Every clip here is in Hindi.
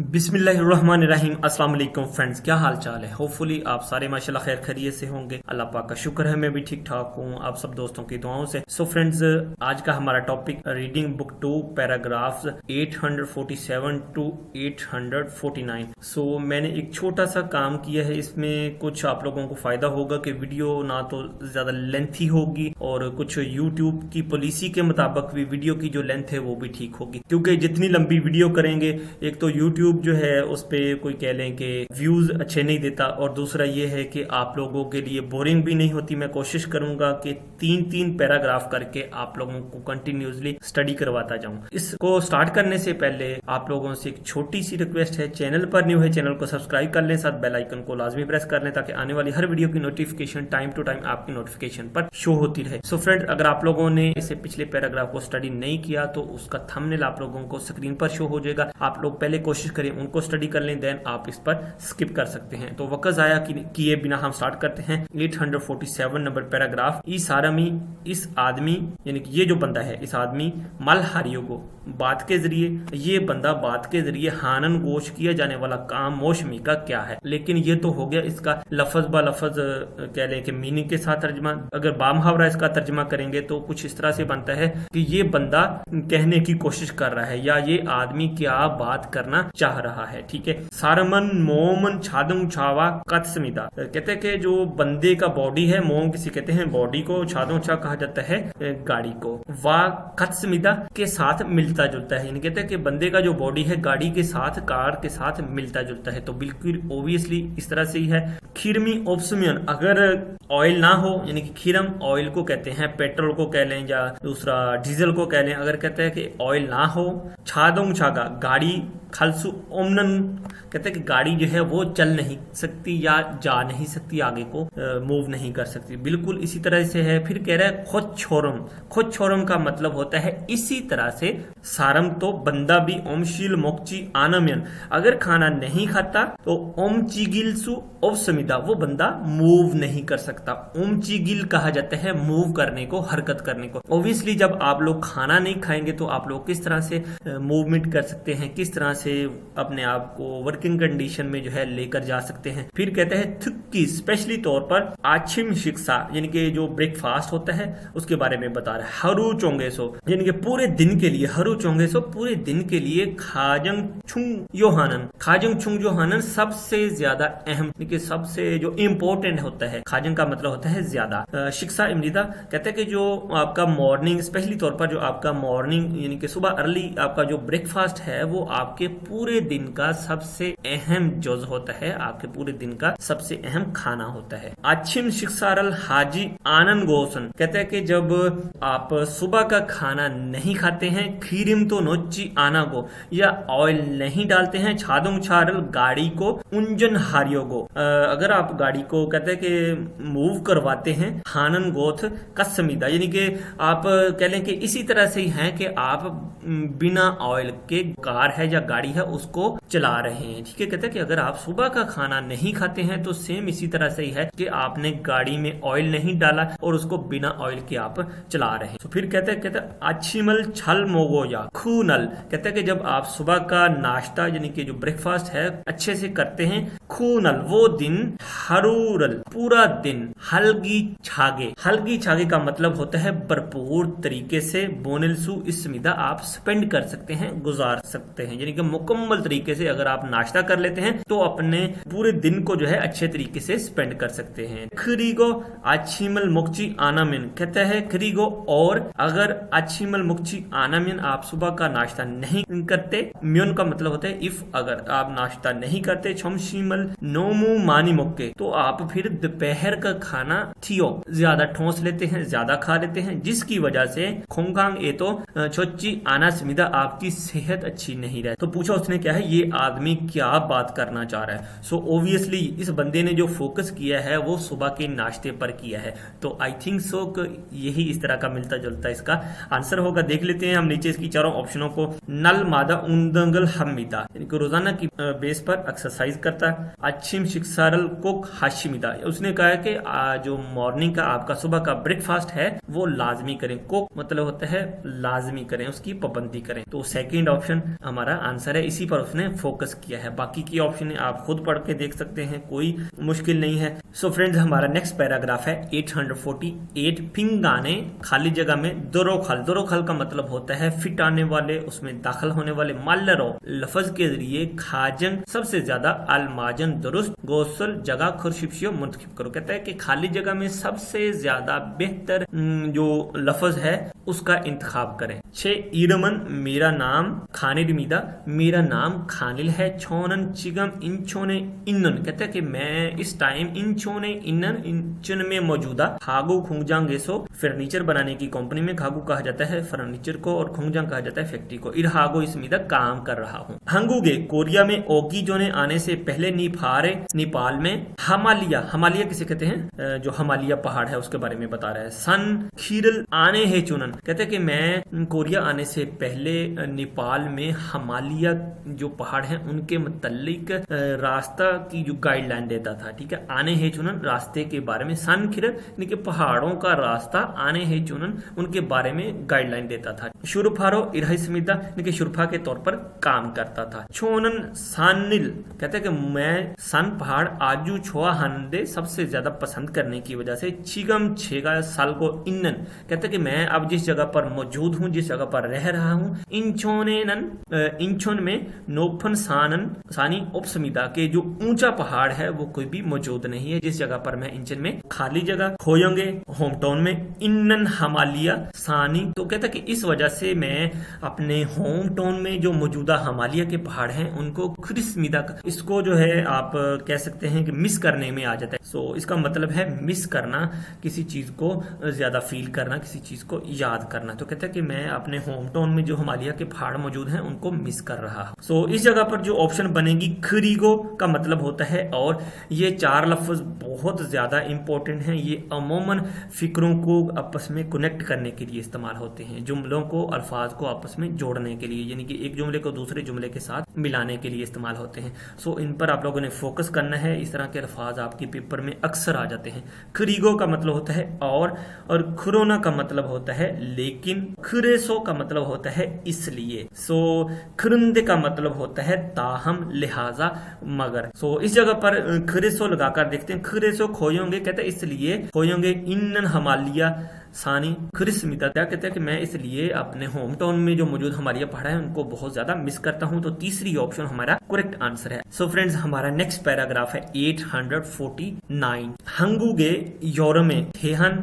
बिस्मिल्लाहिर्रहमानिर्रहीम। अस्सलाम वालेकुम फ्रेंड्स, क्या हाल चाल है। होपफुली आप सारे माशाल्लाह खैर खैरियत से होंगे। अल्लाह पाक का शुक्र है मैं भी ठीक ठाक हूँ, आप सब दोस्तों की दुआओं से। सो फ्रेंड्स, आज का हमारा topic reading book 2 paragraphs 847 to 849। So मैंने एक छोटा सा काम किया है, इसमें कुछ आप लोगों को फायदा होगा कि वीडियो ना तो ज्यादा लेंथी होगी और कुछ यूट्यूब की पॉलिसी के मुताबिक भी वीडियो की जो लेंथ है वो भी ठीक होगी, क्योंकि जितनी लंबी वीडियो करेंगे एक तो यूट्यूब जो है उस पे कोई कह लें कि व्यूज अच्छे नहीं देता, और दूसरा ये है कि आप लोगों के लिए बोरिंग भी नहीं होती। मैं कोशिश करूंगा कि 3-3 पैराग्राफ करके आप लोगों को कंटिन्यूसली स्टडी करवाता जाऊं। इसको स्टार्ट करने से पहले आप लोगों से एक छोटी सी रिक्वेस्ट है, चैनल पर न्यू है चैनल को सब्सक्राइब कर लें, साथ बेल आइकन को लाजमी प्रेस कर लें ताकि आने वाली हर वीडियो की नोटिफिकेशन टाइम टू टाइम आपकी नोटिफिकेशन पर शो होती रहे। सो फ्रेंड, अगर आप लोगों ने इसे पिछले पैराग्राफ को स्टडी नहीं किया तो उसका थंबनेल आप लोगों को स्क्रीन पर शो हो जाएगा। आप लोग पहले कोशिश करें उनको स्टडी कर लें, देन आप इस पर स्किप कर सकते हैं। तो वक्त जाया किए बिना हम स्टार्ट करते हैं। 847 नंबर पैराग्राफ। इस आदमी यानी कि ये जो बंदा है, इस आदमी मलहारियों को बात के जरिए हानन गोश किया जाने वाला काम मौसमी का क्या है। लेकिन ये तो हो गया इसका लफज ब लफज कह लें कि मीनिंग के साथ तर्जमा। अगर बामहावरा इसका तर्जमा करेंगे तो कुछ इस तरह से बनता है कि ये बंदा कहने की कोशिश कर रहा है या ये आदमी क्या बात करना चाह रहा है। ठीक है। सारमन मोमन छादंग छावा कत्समिदा, कहते हैं कि जो बंदे का बॉडी है, मोम किसी कहते हैं बॉडी को, छादों छा कहा जाता है गाड़ी को, वा कत्समिदा के साथ मिलता जुलता है। यानी कहते हैं कि बंदे का जो बॉडी है गाड़ी के साथ, कार के साथ मिलता जुलता है। तो बिल्कुल ओबियसली इस तरह से ही है। खीरमी ऑप्समियन, अगर ऑयल ना हो यानी कि खीरम ऑयल को कहते हैं, पेट्रोल को कह लें या दूसरा डीजल को कह लें। अगर कहते हैं कि ऑयल ना हो, छादों छागा गाड़ी, खालसू ओमनन कहते हैं कि गाड़ी जो है वो चल नहीं सकती या जा नहीं सकती, आगे को मूव नहीं कर सकती। बिल्कुल इसी तरह से है। फिर कह रहा है खुद छोरम। खुद छोरम का मतलब होता है इसी तरह से सारम, तो बंदा भी ओमशील मोक्ची आनमयन, अगर खाना नहीं खाता तो ओमचिगिलसु ओवसमिदा, वो बंदा मूव नहीं कर सकता। ओमचिगिल कहा जाता है मूव करने को, हरकत करने को। ऑब्वियसली जब आप लोग खाना नहीं खाएंगे तो आप लोग किस तरह से मूवमेंट कर सकते हैं, किस तरह से अपने आप को वर्किंग कंडीशन में जो है लेकर जा सकते हैं। फिर कहते हैं थुक्की, स्पेशली तौर पर आछिम शिक्षा यानी कि जो ब्रेकफास्ट होता है उसके बारे में बता रहा है। हरू चोंगेसो यानी कि पूरे दिन के लिए, हरू चोंगेसो पूरे दिन के लिए, खाजंग छुंग योहानन, खाजंग छुंग योहानन सबसे ज्यादा अहम कि सबसे जो इम्पोर्टेंट होता है। खाजंग का मतलब होता है ज्यादा। शिक्षा इमरीदा कहते हैं कि जो आपका मॉर्निंग, स्पेशली तौर पर जो आपका मॉर्निंग यानी कि सुबह अर्ली आपका जो ब्रेकफास्ट है वो आपके पूरे दिन का सबसे अहम जुज होता है, आपके पूरे दिन का सबसे अहम खाना होता है। आछिम शिक्षारल हाजी आनंद गोसन कहते हैं कि जब आप सुबह का खाना नहीं खाते हैं, खीरिम तो नोची आना को या ऑयल नहीं डालते हैं, छादुंग छारल गाड़ी को, उंजन हारियो को, अगर आप गाड़ी को कहते हैं कि मूव करवाते हैं, हानन गोथ कसमिदा यानी कि आप कह लें कि इसी तरह से ही है कि आप बिना ऑयल के कार है या गाड़ी है उसको चला रहे हैं। ठीक है। कहते हैं कि अगर आप सुबह का खाना नहीं खाते हैं तो सेम इसी तरह से ही है कि आपने गाड़ी में ऑयल नहीं डाला और उसको बिना ऑयल के आप चला रहे हैं। तो फिर कहते हैं अच्छीमल छल मोगो या खूनल, कहते हैं कि जब आप सुबह का नाश्ता यानी कि जो ब्रेकफास्ट है अच्छे से करते हैं, खूनल वो दिन, हरूरल पूरा दिन, हल्गी छागे, हल्गी छागे का मतलब होता है भरपूर तरीके से, बोनिलसु इसमिदा आप स्पेंड कर सकते हैं, गुजार सकते हैं। यानी कि मुकम्मल तरीके से अगर आप नाश्ता कर लेते हैं तो अपने पूरे दिन को जो है अच्छे तरीके से स्पेंड कर सकते हैं। खरीगो अच्छीमल मुक्ची आनामिन कहता है खरीगो, और अगर अच्छीमल मुक्ची आनामिन आप सुबह का नाश्ता नहीं करते, म्यून का मतलब होता है इफ, अगर आप नाश्ता नहीं करते, छमशीमल नोमू मानी मुक्के तो आप फिर दोपहर का खाना थियो ज्यादा ठोस लेते हैं, ज्यादा खा लेते हैं, जिसकी वजह से खोंगांग ए तो छोची आना समिदा आपकी सेहत अच्छी नहीं रहती। तो पूछा उसने क्या है, ये आदमी क्या बात करना चाह रहा है। सो ओब्वियसली इस बंदे ने जो फोकस किया है वो सुबह के नाश्ते पर किया है। तो आई थिंक सो यही इस तरह का मिलता जुलता इसका आंसर होगा। देख लेते हैं हम नीचे इसकी की चारों ऑप्शनों को नल मादा उंदंगल हमिदा, यानी कि रोजाना की बेस पर एक्सरसाइज करता है। अच्छिम शिक्षारल कोक हाशिमिदा, उसने कहा है कि जो मॉर्निंग का आपका सुबह का ब्रेकफास्ट है वो लाजमी करें। कोक मतलब होता है लाजमी करें, उसकी पाबंदी करें। तो सेकंड ऑप्शन हमारा आंसर है, इसी पर उसने फोकस किया है। बाकी की ऑप्शन आप खुद पढ़ के देख सकते हैं, कोई मुश्किल नहीं है। सो फ्रेंड्स, हमारा नेक्स्ट पैराग्राफ है 848। फिंगाने खाली जगह में दोरोखल, दोरोखल का मतलब होता है फिट आने वाले, उसमें दाखिल होने वाले। माल्लरो लफ्ज के जरिए खाजन सबसे ज्यादा अलमाजन दुरुस्त गोसल जगह खुरशिप्शियो मुंतखब करो। कहता है कि खाली जगह में सबसे ज्यादा बेहतर जो लफ्ज है उसका इंतखाब करें। 6 ईरमन मेरा नाम खानिल मीदा, मेरा नाम खानिल है। छोनन चिगम इंचोने इन्नन, कहता है कि मैं इस टाइम इंचोने इन्नन इंचन में मौजूदा खागू खुंगजांग सो फर्नीचर बनाने की कंपनी में खागू कहा जाता है फर्नीचर को और खुंगजांग कहा जाता है फैक्ट्री को। इरहागो इस मीदा काम कर रहा हूँ। हंगुगे कोरिया में ओगी जो ने आने से पहले निफारे नेपाल में हमालिया, हमालिया किसे कहते हैं, जो हमालिया पहाड़ है उसके बारे में बता रहा है। सन खीरल आने है चुनन, कहते हैं कि मैं कोरिया आने से पहले नेपाल में हमालिया जो पहाड़ है उनके मुतल्लिक रास्ता की जो गाइडलाइन देता था। ठीक है, आने है चुनन रास्ते के बारे में, सन खीरल यानी कि पहाड़ों का रास्ता, आने है चुनन उनके बारे में गाइडलाइन देता था। शुरुफारो इरहिसमिदा यानी कि शुरफा के तौर पर काम करता था। छोनन सानिल, कहते हैं कि मैं सन पहाड़ आजू छोआ हंदे सबसे ज्यादा पसंद करने की वजह से। छिगम छेगा साल को इन्नन, कहते हैं कि मैं अब जिस जगह पर मौजूद हूँ, जिस जगह पर रह रहा हूँ, इंचोन में नोफन सानन सानी उपसमिदा के जो ऊंचा पहाड़ है वो कोई भी मौजूद नहीं है जिस जगह पर मैं इंचन में खाली जगह खोयोंगे होम टाउन में इन्नन हमालिया सानी। तो कहता है कि इस वजह से मैं अपने होम टाउन में जो मौजूदा हमालिया के पहाड़ हैं उनको खुरिस्मिदा, इसको जो है आप कह सकते हैं कि मिस करने में आ जाता है। सो इसका मतलब है मिस करना, किसी चीज को ज्यादा फील करना, किसी चीज को याद करना। तो कहता है कि मैं अपने होम टाउन में जो हिमालय के पहाड़ मौजूद हैं उनको मिस कर रहा हूं। सो इस जगह पर जो ऑप्शन बनेगी खरीगो का मतलब होता है, और ये 4 लफ्ज बहुत ज्यादा इंपॉर्टेंट हैं। ये अमूमन फिक्रों को आपस में कनेक्ट करने के लिए इस्तेमाल होते हैं, जुमलों को, अल्फाज को आपस में जोड़ने के लिए, यानी कि एक जुमले को दूसरे जुमले के साथ मिलाने के लिए इस्तेमाल होते हैं। सो इन पर आप लोगों ने फोकस करना है। इस तरह के अल्फाज आपके पेपर में अक्सर आ जाते हैं। खरीगो का मतलब होता है और खुरोना का मतलब होता है लेकिन, खुरेसो का मतलब होता है इसलिए। सो खुरुंदे का मतलब होता है ताहम, लिहाजा, मगर। सो इस जगह पर खुरेसो लगाकर देखते हैं। खुरेसो खोयोंगे, कहते हैं इसलिए खोयोंगे। इन्नन हमालिया सानी खुरिस्मिता, क्या कहते हैं कि मैं इसलिए अपने होम टाउन में जो मौजूद हमारी पहाड़ है उनको बहुत ज्यादा मिस करता हूं। तो तीसरी ऑप्शन हमारा करेक्ट आंसर है। सो फ्रेंड्स, हमारा नेक्स्ट पैराग्राफ है 849। हंगुगे योरमे हेहन,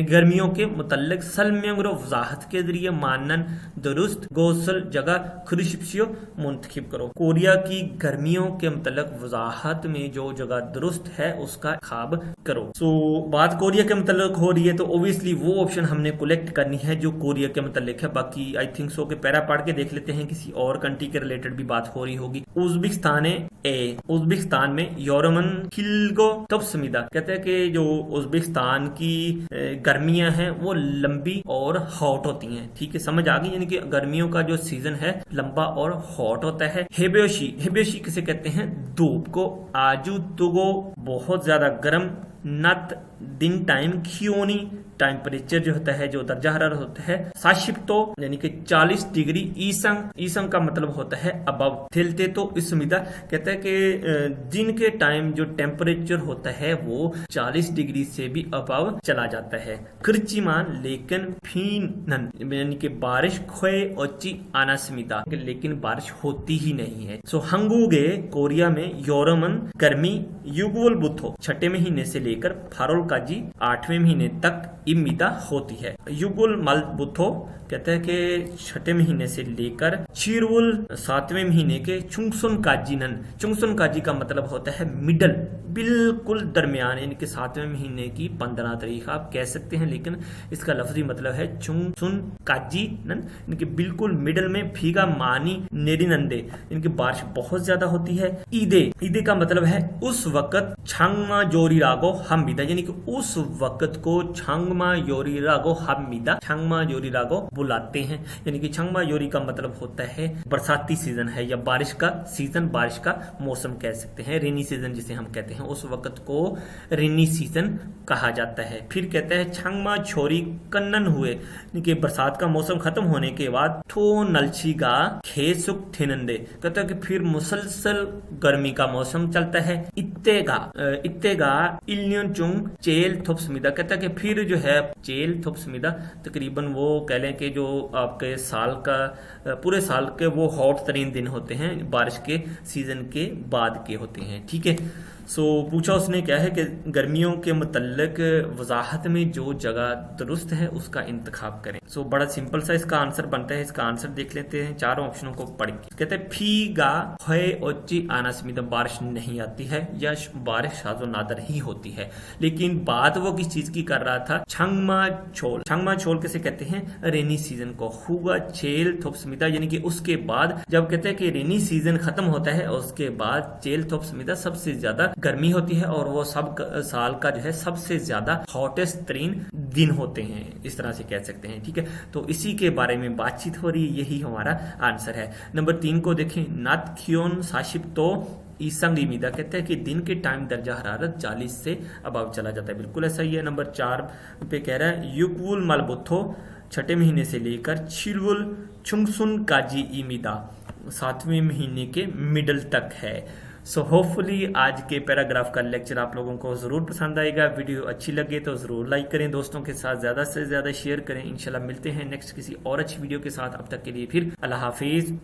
गर्मियों के मुतल्लिक सलम्यंग्रो वजाहत के जरिए मानन दुरुस्त गोसल जगह खुरिशिप्सियो मुंतखिब करो। कोरिया की गर्मियों के मुतल्लिक वजाहत में जो जगह दुरुस्त है उसका खाब करो। सो बात कोरिया के मुतल्लिक हो रही है तो ओबियसली वो ऑप्शन हमने कलेक्ट करनी है जो कोरिया के मुतल्लिक है। बाकी आई थिंक सो के पैरा पढ़ के देख लेते हैं, किसी और कंट्री के रिलेटेड भी बात हो रही होगी। उज्बेकिस्तान है, उज्बेकिस्तान में योरमन खिलगो तबसमिदा, कहते हैं कि जो उज्बेकिस्तान की गर्मियां हैं वो लंबी और हॉट होती हैं। ठीक है, समझ आ गई, यानी कि गर्मियों का जो सीजन है लंबा और हॉट होता है। हेबेयोशी, हेबेयोशी किसे कहते हैं, धूप को। आजू तुगो, बहुत ज्यादा गर्म। नत दिन टाइम खियोनी, टेम्परेचर जो होता है, जो दर्जा हरारत होता है। साशिप्तो यानी कि 40 डिग्री। ईसंग, ईसंग का मतलब होता है अबव। थिलते तो इसमिदा, कहता है कि दिन के टाइम जो टेम्परेचर होता है वो 40 डिग्री से भी अबव चला जाता है। खर्चिमान, लेकिन फीनन यानी कि बारिश खोए ओची आनास्मिदा, लेकिन बारिश होती ही नहीं है। सो हंगुगे कोरिया में योरमन गर्मी युगुल बुथो 6 महीने से लेकर फारोल काजी 8वें महीने तक इम्मीदा होती है। युगुल मल बुथो कहते हैं कि 6 महीने से लेकर चीरवुल 7वें महीने के चुंगसुन काजीनन। चुंगसुन काजी का मतलब होता है मिडल, बिल्कुल दरमियान, यानी कि 7वें महीने की 15 तारीख आप कह सकते हैं, लेकिन इसका लफ्जी मतलब है चुंगसुन काजीनन, यानी कि बिल्कुल मिडल में। फीगा मानी नेरिनंदे, यानी कि बारिश बहुत ज्यादा होती है। ईदे, ईदे का मतलब है उस वक्त छंगमा जोरी रागो हमीदा, यानी कि उस वक्त को छंगमा योरीरा को हमीदा, छंगमा योरीरा को बुलाते हैं। यानी कि छंगमा योरी का मतलब होता है बरसाती सीजन है या बारिश का सीजन, बारिश का मौसम कह सकते हैं, रेनी सीजन जिसे हम कहते हैं, उस वक्त को रेनी सीजन कहा जाता है। फिर कहते हैं छंगमा छोरी कन्नन हुए, यानी कि बरसात का मौसम खत्म होने के बाद ठो नलछीगा खेसुक ठिनंदे, कहता है कि फिर मुसलसल गर्मी का मौसम चलता है। इत्तेगा इल्योचुंग चेल थोपसमिदा, कहता है कि फिर जो है चेल थोपसमिदा तकरीबन वो कह लें कि जो आपके साल का पूरे साल के वो हॉट तरीन दिन होते हैं, बारिश के सीजन के बाद के होते हैं। ठीक है, सो पूछा उसने क्या है कि गर्मियों के मुतल्लिक वजाहत में जो जगह दुरुस्त है उसका इंतखाब करें। सो बड़ा सिंपल सा इसका आंसर बनता है। इसका आंसर देख लेते हैं चारों ऑप्शनों को पढ़ के। कहते हैं फीगा है ओची आनास्मिदा, बारिश नहीं आती है या बारिश शाजो नादर ही होती है। लेकिन बात वो किस चीज की कर रहा था, छंगमा छोल। छंगमा छोल कैसे कहते हैं, रेनी सीजन को। हुआ चेल थोपसमिदा, यानी कि उसके बाद जब कहते हैं कि रेनी सीजन खत्म होता है उसके बाद चेल थोपसमिदा सबसे ज्यादा गर्मी होती है और वो सब साल का जो है सबसे ज्यादा हॉटेस्ट तरीन दिन होते हैं, इस तरह से कह सकते हैं। ठीक है, तो इसी के बारे में बातचीत हो रही है, यही हमारा आंसर है। नंबर 3 को देखें, नाथक्योन साशिप तो ईसंगीमिदा, कहते हैं कि दिन के टाइम दर्जा हरारत 40 से अबव चला जाता है, बिल्कुल ऐसा ही है। नंबर 4 पे कह रहा है युकवुल मलबुथो, छठे महीने से लेकर छिलवुल छुंगसुन काजी इमिदा, 7वें महीने के मिडल तक है। सो होपफुली आज के पैराग्राफ का लेक्चर आप लोगों को जरूर पसंद आएगा। वीडियो अच्छी लगे तो जरूर लाइक करें, दोस्तों के साथ ज्यादा से ज्यादा शेयर करें। इंशाल्लाह मिलते हैं नेक्स्ट किसी और अच्छी वीडियो के साथ। अब तक के लिए फिर अल्लाह हाफिज।